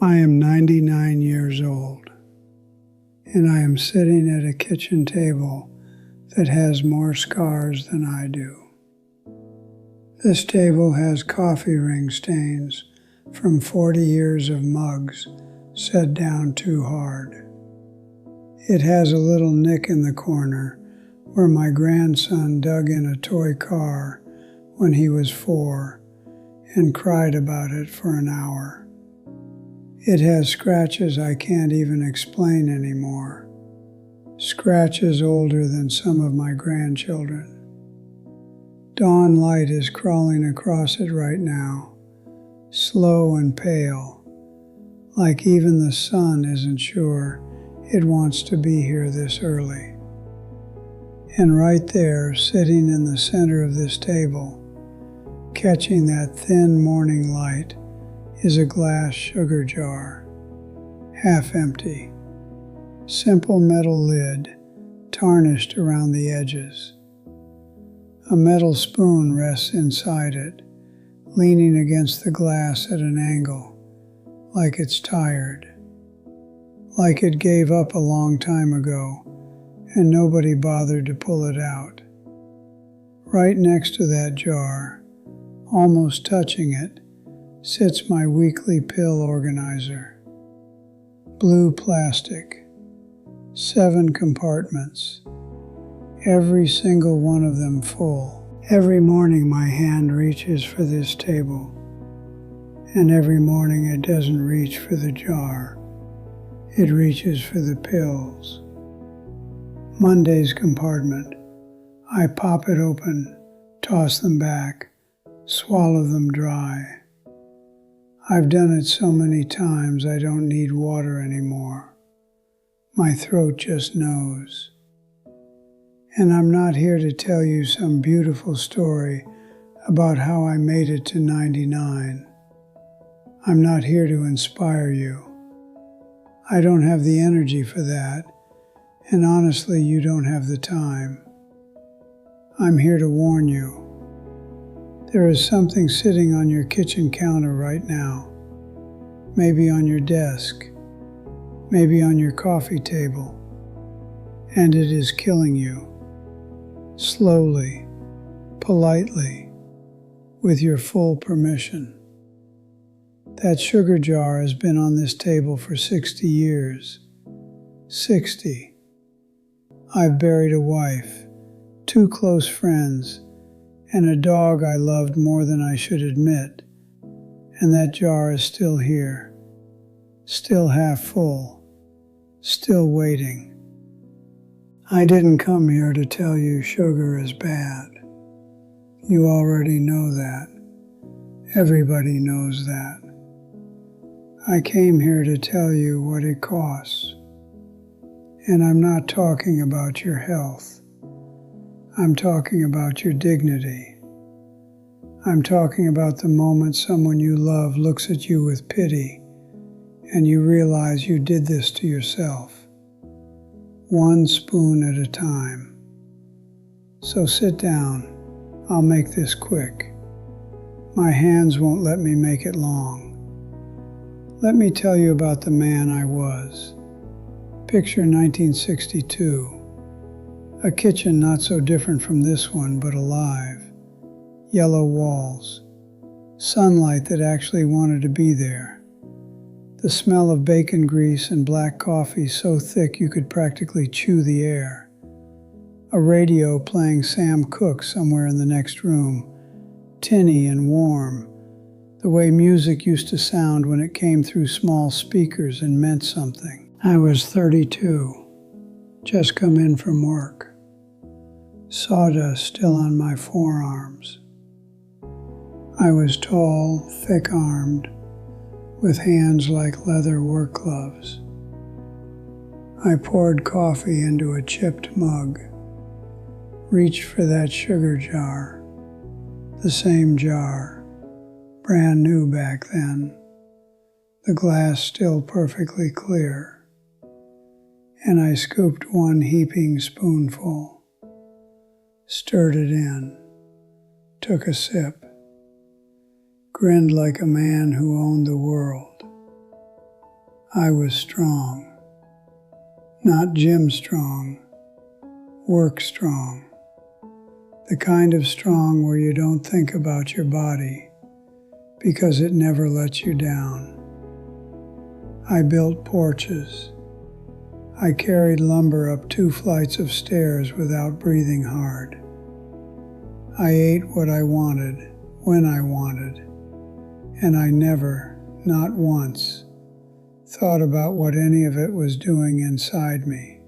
I am 99 years old, and I am sitting at a kitchen table that has more scars than I do. This table has coffee ring stains from 40 years of mugs set down too hard. It has a little nick in the corner where my grandson dug in a toy car when he was 4 and cried about it for an hour. It has scratches I can't even explain anymore. Scratches older than some of my grandchildren. Dawn light is crawling across it right now, slow and pale, like even the sun isn't sure it wants to be here this early. And right there, sitting in the center of this table, catching that thin morning light, is a glass sugar jar, half empty, simple metal lid tarnished around the edges. A metal spoon rests inside it, leaning against the glass at an angle, like it's tired, like it gave up a long time ago and nobody bothered to pull it out. Right next to that jar, almost touching it, sits my weekly pill organizer. Blue plastic, 7 compartments, every single one of them full. Every morning my hand reaches for this table, and every morning it doesn't reach for the jar, it reaches for the pills. Monday's compartment, I pop it open, toss them back, swallow them dry. I've done it so many times I don't need water anymore. My throat just knows. And I'm not here to tell you some beautiful story about how I made it to 99. I'm not here to inspire you. I don't have the energy for that, and honestly, you don't have the time. I'm here to warn you. There is something sitting on your kitchen counter right now, maybe on your desk, maybe on your coffee table, and it is killing you, slowly, politely, with your full permission. That sugar jar has been on this table for 60 years. 60. I've buried a wife, 2 close friends, and a dog I loved more than I should admit, and that jar is still here, still half full, still waiting. I didn't come here to tell you sugar is bad. You already know that. Everybody knows that. I came here to tell you what it costs. And I'm not talking about your health. I'm talking about your dignity. I'm talking about the moment someone you love looks at you with pity and you realize you did this to yourself, 1 spoon at a time. So sit down. I'll make this quick. My hands won't let me make it long. Let me tell you about the man I was. Picture 1962. A kitchen not so different from this one, but alive. Yellow walls. Sunlight that actually wanted to be there. The smell of bacon grease and black coffee so thick you could practically chew the air. A radio playing Sam Cooke somewhere in the next room. Tinny and warm. The way music used to sound when it came through small speakers and meant something. I was 32. Just come in from work. Sawdust still on my forearms. I was tall, thick-armed, with hands like leather work gloves. I poured coffee into a chipped mug, reached for that sugar jar, the same jar, brand new back then, the glass still perfectly clear, and I scooped 1 heaping spoonful, stirred it in, took a sip, grinned like a man who owned the world. I was strong. Not gym strong, work strong. The kind of strong where you don't think about your body because it never lets you down. I built porches. I carried lumber up 2 flights of stairs without breathing hard. I ate what I wanted, when I wanted, and I never, not once, thought about what any of it was doing inside me.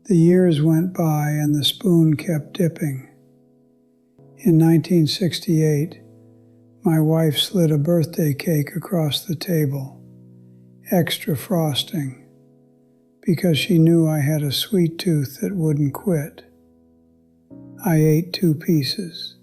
The years went by and the spoon kept dipping. In 1968, my wife slid a birthday cake across the table, extra frosting, because she knew I had a sweet tooth that wouldn't quit. I ate 2 pieces.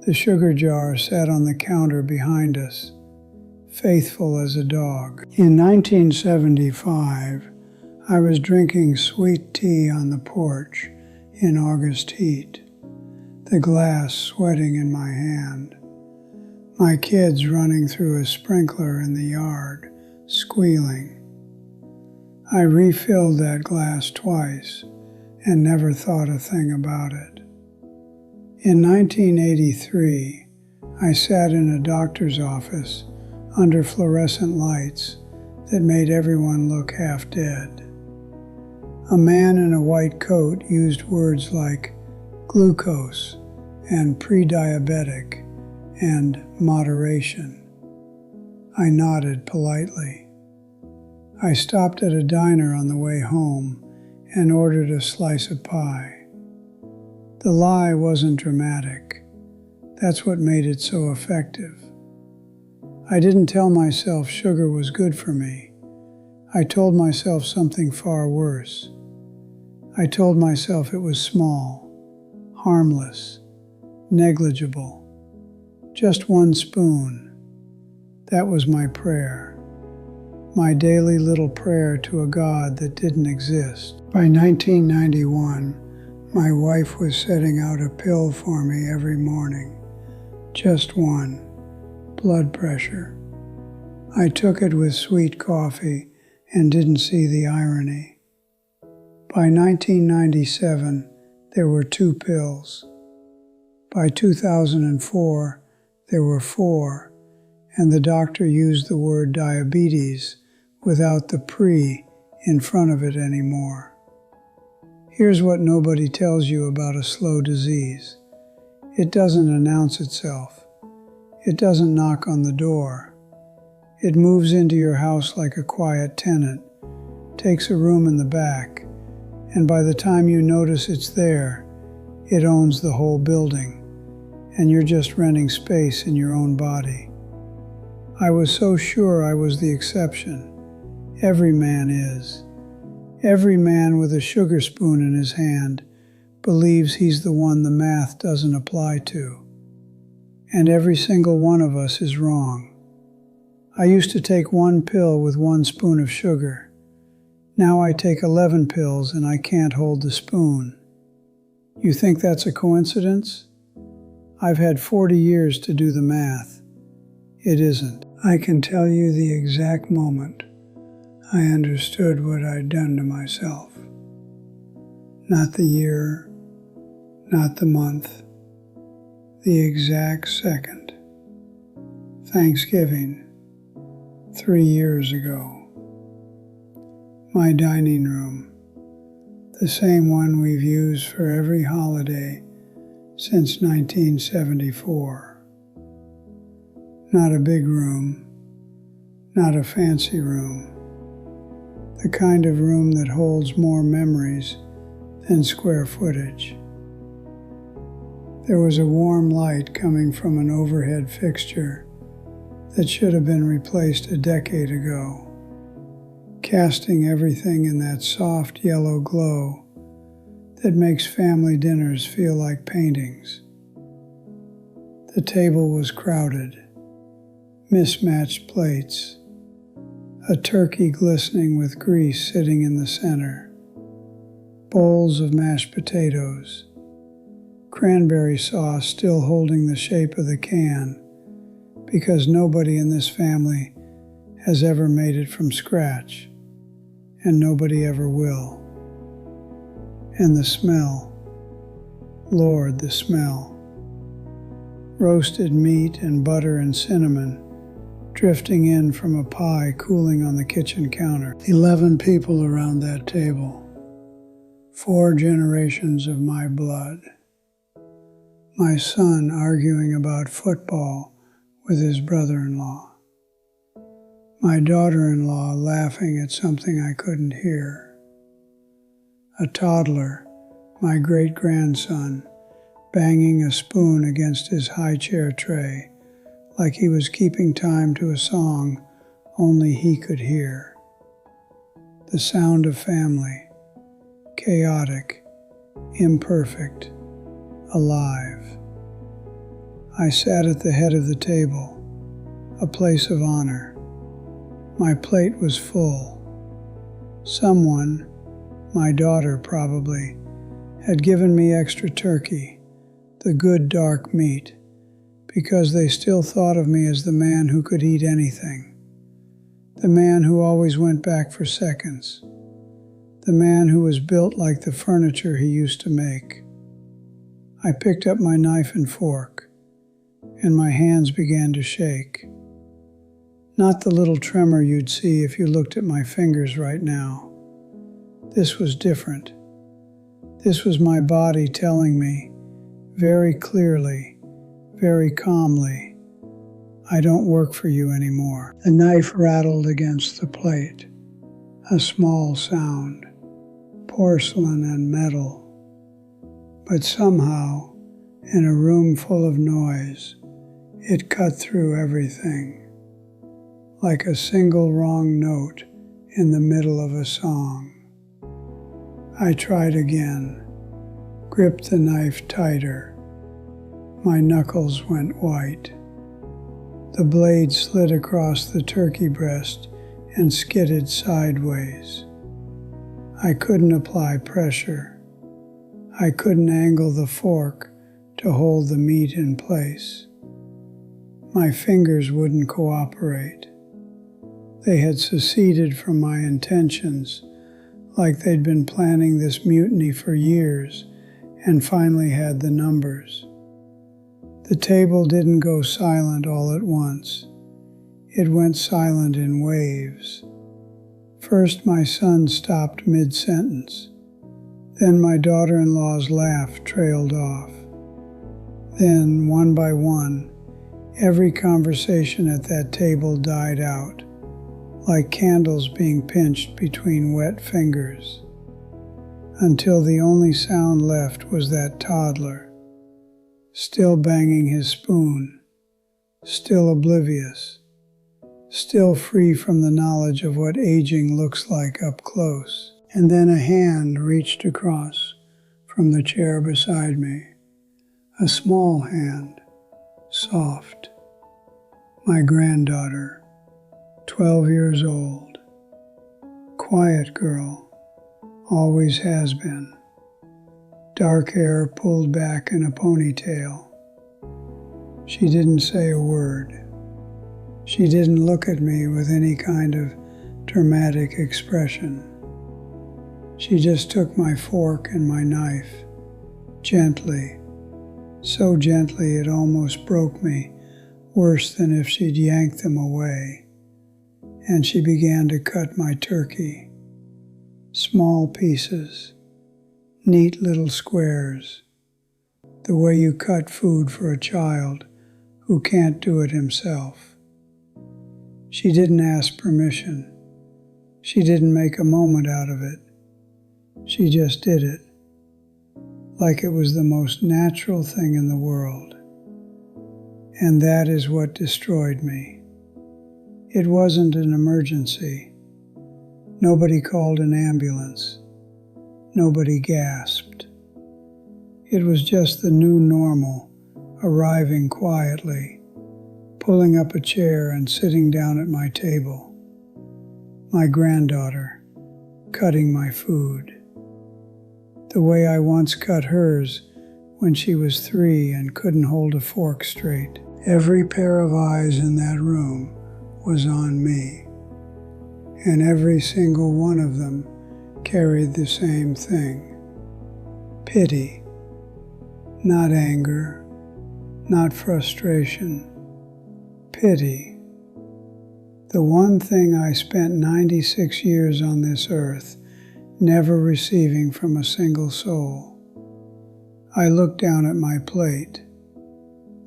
The sugar jar sat on the counter behind us, faithful as a dog. In 1975, I was drinking sweet tea on the porch in August heat, the glass sweating in my hand, my kids running through a sprinkler in the yard, squealing. I refilled that glass twice and never thought a thing about it. In 1983, I sat in a doctor's office under fluorescent lights that made everyone look half dead. A man in a white coat used words like glucose and pre-diabetic and moderation. I nodded politely. I stopped at a diner on the way home and ordered a slice of pie. The lie wasn't dramatic. That's what made it so effective. I didn't tell myself sugar was good for me. I told myself something far worse. I told myself it was small, harmless, negligible. Just 1 spoon. That was my prayer. My daily little prayer to a God that didn't exist. By 1991, my wife was setting out a pill for me every morning. Just 1, blood pressure. I took it with sweet coffee and didn't see the irony. By 1997, there were 2 pills. By 2004, there were 4, and the doctor used the word diabetes without the pre in front of it anymore. Here's what nobody tells you about a slow disease. It doesn't announce itself. It doesn't knock on the door. It moves into your house like a quiet tenant, takes a room in the back, and by the time you notice it's there, it owns the whole building, and you're just renting space in your own body. I was so sure I was the exception. Every man is. Every man with a sugar spoon in his hand believes he's the one the math doesn't apply to. And every single one of us is wrong. I used to take 1 pill with 1 spoon of sugar. Now I take 11 pills and I can't hold the spoon. You think that's a coincidence? I've had 40 years to do the math. It isn't. I can tell you the exact moment I understood what I'd done to myself. Not the year, not the month, the exact second. Thanksgiving, 3 years ago. My dining room, the same one we've used for every holiday since 1974. Not a big room, not a fancy room. The kind of room that holds more memories than square footage. There was a warm light coming from an overhead fixture that should have been replaced a decade ago, casting everything in that soft yellow glow that makes family dinners feel like paintings. The table was crowded, mismatched plates, a turkey glistening with grease sitting in the center, bowls of mashed potatoes, cranberry sauce still holding the shape of the can because nobody in this family has ever made it from scratch, and nobody ever will. And the smell, Lord, the smell. Roasted meat and butter and cinnamon drifting in from a pie cooling on the kitchen counter. 11 people around that table. 4 generations of my blood. My son arguing about football with his brother-in-law. My daughter-in-law laughing at something I couldn't hear. A toddler, my great-grandson, banging a spoon against his high chair tray like he was keeping time to a song only he could hear. The sound of family, chaotic, imperfect, alive. I sat at the head of the table, a place of honor. My plate was full. Someone, my daughter probably, had given me extra turkey, the good dark meat, because they still thought of me as the man who could eat anything, the man who always went back for seconds, the man who was built like the furniture he used to make. I picked up my knife and fork, and my hands began to shake. Not the little tremor you'd see if you looked at my fingers right now. This was different. This was my body telling me, very clearly, very calmly, I don't work for you anymore. The knife rattled against the plate, a small sound, porcelain and metal. But somehow, in a room full of noise, it cut through everything, like a single wrong note in the middle of a song. I tried again, gripped the knife tighter. My knuckles went white. The blade slid across the turkey breast and skidded sideways. I couldn't apply pressure. I couldn't angle the fork to hold the meat in place. My fingers wouldn't cooperate. They had seceded from my intentions, like they'd been planning this mutiny for years and finally had the numbers. The table didn't go silent all at once. It went silent in waves. First, my son stopped mid-sentence. Then my daughter-in-law's laugh trailed off. Then, one by one, every conversation at that table died out, like candles being pinched between wet fingers, until the only sound left was that toddler, still banging his spoon, still oblivious, still free from the knowledge of what aging looks like up close. And then a hand reached across from the chair beside me, a small hand, soft. My granddaughter, 12 years old, quiet girl, always has been. Dark hair pulled back in a ponytail. She didn't say a word. She didn't look at me with any kind of dramatic expression. She just took my fork and my knife, gently, so gently it almost broke me, worse than if she'd yanked them away. And she began to cut my turkey, small pieces, neat little squares, the way you cut food for a child who can't do it himself. She didn't ask permission. She didn't make a moment out of it. She just did it, like it was the most natural thing in the world. And that is what destroyed me. It wasn't an emergency. Nobody called an ambulance. Nobody gasped. It was just the new normal, arriving quietly, pulling up a chair and sitting down at my table. My granddaughter, cutting my food. The way I once cut hers when she was 3 and couldn't hold a fork straight. Every pair of eyes in that room was on me. and every single one of them carried the same thing: pity, not anger, not frustration, pity. The one thing I spent 96 years on this earth never receiving from a single soul. I looked down at my plate.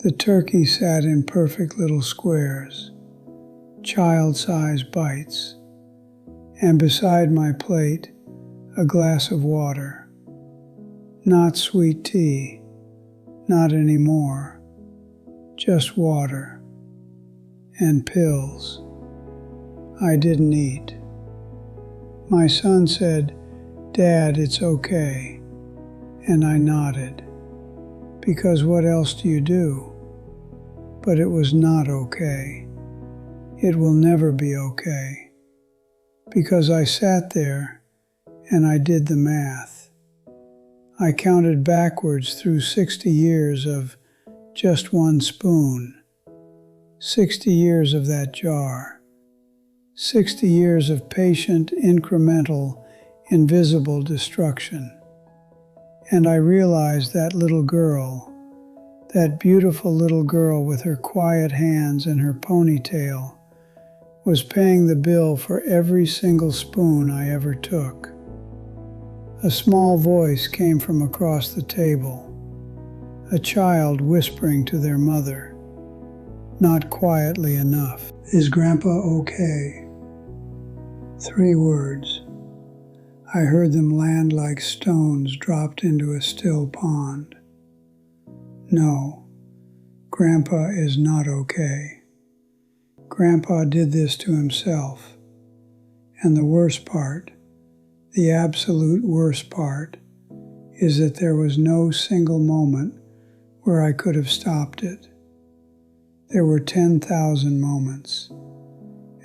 The turkey sat in perfect little squares, child-sized bites, and beside my plate, a glass of water. Not sweet tea, not anymore, just water and pills. I didn't eat. My son said, "Dad, it's okay," and I nodded, because what else do you do? But it was not okay. It will never be okay, because I sat there and I did the math. I counted backwards through 60 years of just one spoon, 60 years of that jar, 60 years of patient, incremental, invisible destruction. And I realized that little girl, that beautiful little girl with her quiet hands and her ponytail, was paying the bill for every single spoon I ever took. A small voice came from across the table, a child whispering to their mother, not quietly enough, "Is Grandpa okay?" 3 words. I heard them land like stones dropped into a still pond. No, Grandpa is not okay. Grandpa did this to himself. And the worst part, the absolute worst part, is that there was no single moment where I could have stopped it. There were 10,000 moments,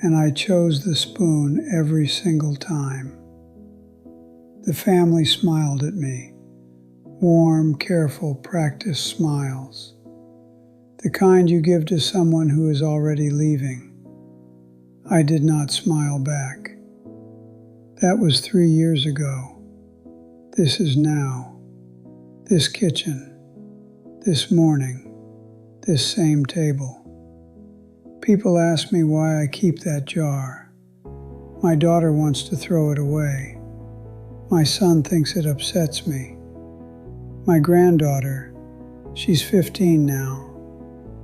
and I chose the spoon every single time. The family smiled at me, warm, careful, practiced smiles, the kind you give to someone who is already leaving. I did not smile back. That was 3 years ago. This is now. This kitchen. This morning. This same table. People ask me why I keep that jar. My daughter wants to throw it away. My son thinks it upsets me. My granddaughter, she's 15 now.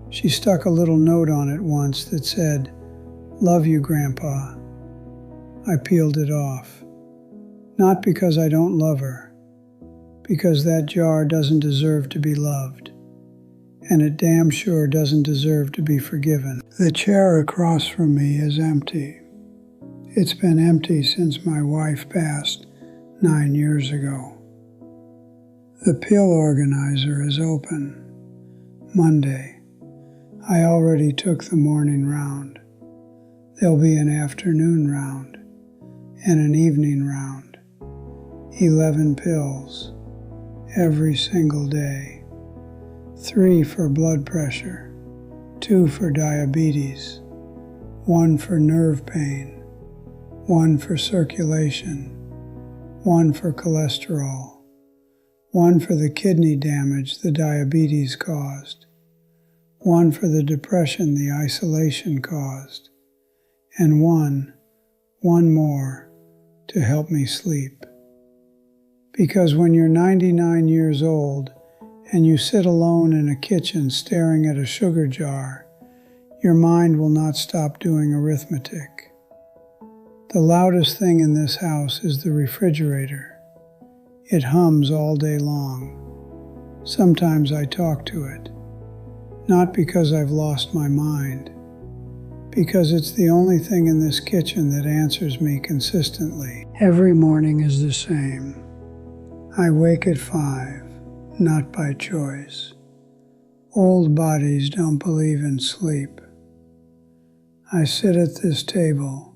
She stuck a little note on it once that said, "Love you, Grandpa." I peeled it off. Not because I don't love her, because that jar doesn't deserve to be loved, and it damn sure doesn't deserve to be forgiven. The chair across from me is empty. It's been empty since my wife passed 9 years ago. The pill organizer is open. Monday. I already took the morning round. There'll be an afternoon round and an evening round. 11 pills every single day. 3 for blood pressure, 2 for diabetes, 1 for nerve pain, 1 for circulation, 1 for cholesterol, 1 for the kidney damage the diabetes caused, 1 for the depression the isolation caused, and one more to help me sleep. Because when you're 99 years old and you sit alone in a kitchen staring at a sugar jar, your mind will not stop doing arithmetic. The loudest thing in this house is the refrigerator. It hums all day long. Sometimes I talk to it. Not because I've lost my mind, because it's the only thing in this kitchen that answers me consistently. Every morning is the same. I wake at 5, not by choice. Old bodies don't believe in sleep. I sit at this table.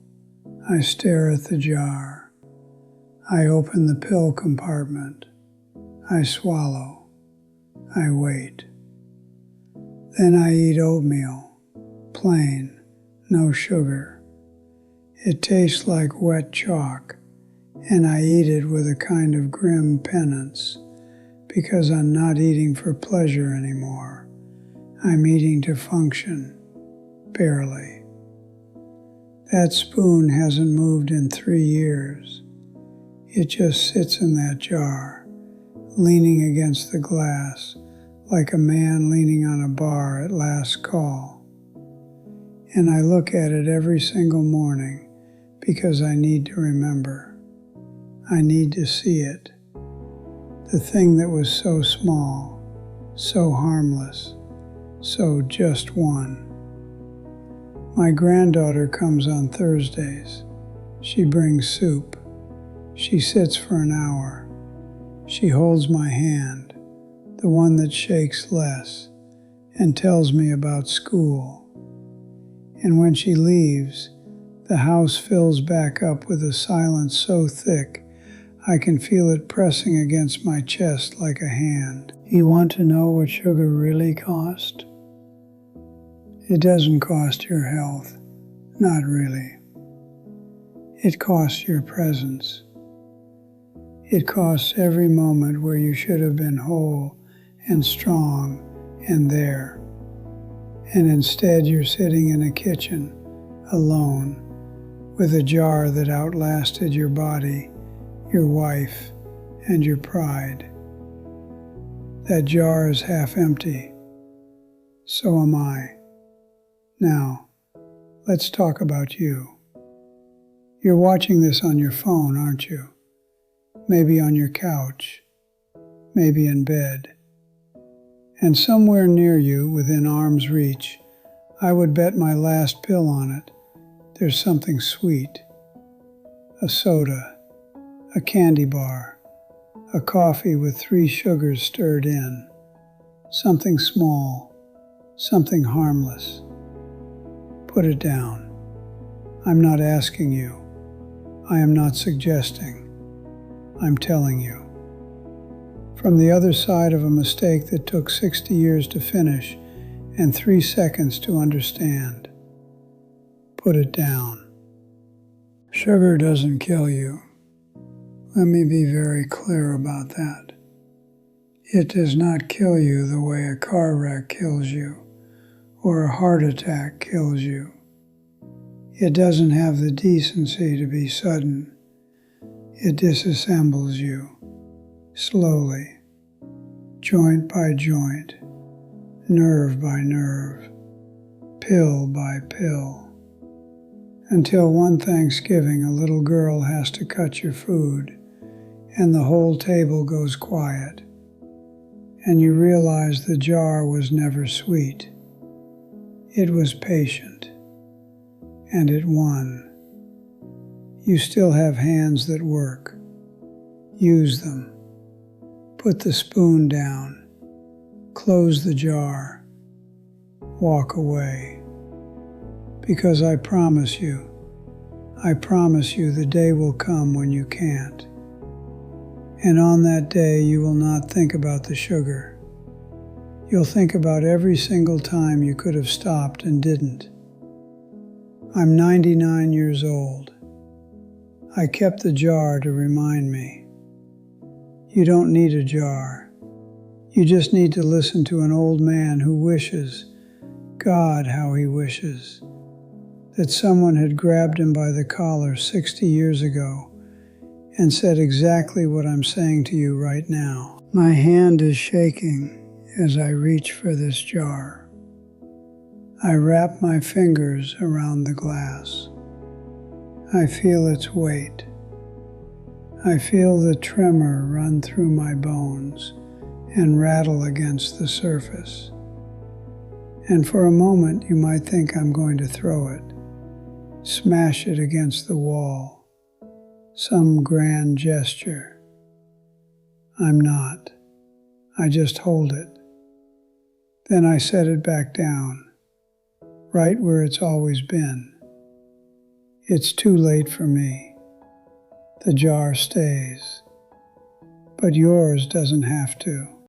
I stare at the jar. I open the pill compartment. I swallow. I wait. Then I eat oatmeal, plain, no sugar. It tastes like wet chalk, and I eat it with a kind of grim penance, because I'm not eating for pleasure anymore. I'm eating to function, barely. That spoon hasn't moved in 3 years. It just sits in that jar, leaning against the glass, like a man leaning on a bar at last call. And I look at it every single morning because I need to remember. I need to see it. The thing that was so small, so harmless, so just one. My granddaughter comes on Thursdays. She brings soup. She sits for an hour. She holds my hand, the one that shakes less, and tells me about school. And when she leaves, the house fills back up with a silence so thick I can feel it pressing against my chest like a hand. You want to know what sugar really costs? It doesn't cost your health, not really. It costs your presence. It costs every moment where you should have been whole and strong and there. And instead you're sitting in a kitchen, alone, with a jar that outlasted your body, your wife, and your pride. That jar is half empty. So am I. Now, let's talk about you. You're watching this on your phone, aren't you? Maybe on your couch, maybe in bed. And somewhere near you, within arm's reach, I would bet my last pill on it, there's something sweet. A soda, a candy bar, a coffee with 3 sugars stirred in. Something small, something harmless. Put it down. I'm not asking you. I am not suggesting. I'm telling you. From the other side of a mistake that took 60 years to finish and 3 seconds to understand. Put it down. Sugar doesn't kill you. Let me be very clear about that. It does not kill you the way a car wreck kills you or a heart attack kills you. It doesn't have the decency to be sudden. It disassembles you, slowly, joint by joint, nerve by nerve, pill by pill, until one Thanksgiving a little girl has to cut your food and the whole table goes quiet, and you realize the jar was never sweet. It was patient, and it won. You still have hands that work. Use them. Put the spoon down. Close the jar. Walk away. Because I promise you the day will come when you can't. And on that day you will not think about the sugar. You'll think about every single time you could have stopped and didn't. I'm 99 years old. I kept the jar to remind me. You don't need a jar. You just need to listen to an old man who wishes, God how he wishes, that someone had grabbed him by the collar 60 years ago and said exactly what I'm saying to you right now. My hand is shaking as I reach for this jar. I wrap my fingers around the glass. I feel its weight. I feel the tremor run through my bones and rattle against the surface. And for a moment you might think I'm going to throw it, smash it against the wall, some grand gesture. I'm not. I just hold it. Then I set it back down, right where it's always been. It's too late for me. The jar stays, but yours doesn't have to.